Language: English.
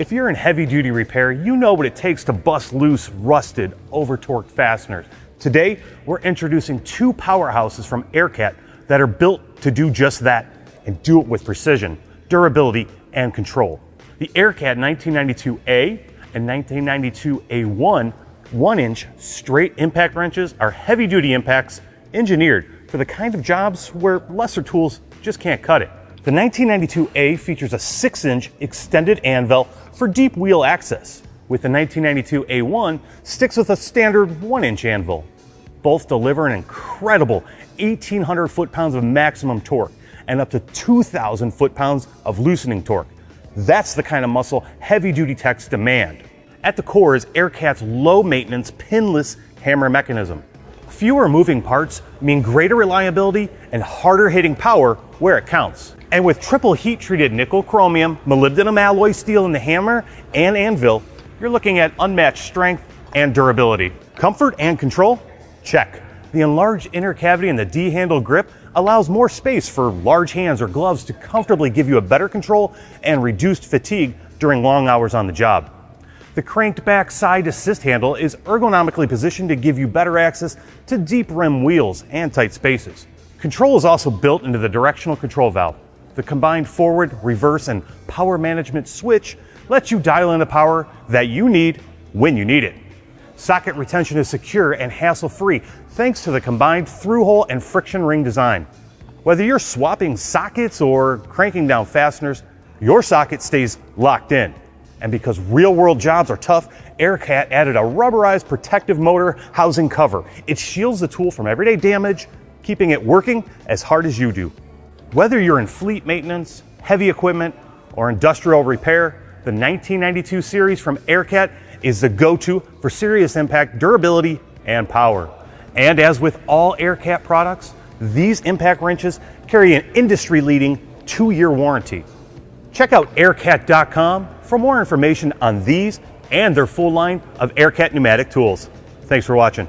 If you're in heavy-duty repair, you know what it takes to bust loose, rusted, over-torqued fasteners. Today, we're introducing two powerhouses from AIRCAT that are built to do just that, and do it with precision, durability, and control. The AIRCAT 1992A and 1992A1 1-inch straight impact wrenches are heavy-duty impacts engineered for the kind of jobs where lesser tools just can't cut it. The 1992A features a 6-inch extended anvil for deep wheel access, with the 1992A1 sticks with a standard 1-inch anvil. Both deliver an incredible 1,800 foot-pounds of maximum torque and up to 2,000 foot-pounds of loosening torque. That's the kind of muscle heavy-duty techs demand. At the core is AIRCAT's low-maintenance pinless hammer mechanism. Fewer moving parts mean greater reliability and harder hitting power where it counts. And with triple heat-treated nickel chromium, molybdenum alloy steel in the hammer and anvil, you're looking at unmatched strength and durability. Comfort and control? Check. The enlarged inner cavity in the D-handle grip allows more space for large hands or gloves to comfortably give you a better control and reduced fatigue during long hours on the job. The cranked back side assist handle is ergonomically positioned to give you better access to deep rim wheels and tight spaces. Control is also built into the directional control valve. The combined forward, reverse, and power management switch lets you dial in the power that you need when you need it. Socket retention is secure and hassle-free thanks to the combined through-hole and friction ring design. Whether you're swapping sockets or cranking down fasteners, your socket stays locked in. And because real-world jobs are tough, AIRCAT added a rubberized protective motor housing cover. It shields the tool from everyday damage, keeping it working as hard as you do. Whether you're in fleet maintenance, heavy equipment, or industrial repair, the 1992 series from AIRCAT is the go-to for serious impact, durability, and power. And as with all AIRCAT products, these impact wrenches carry an industry-leading 2-year warranty. Check out aircat.com for more information on these and their full line of AIRCAT pneumatic tools. Thanks for watching.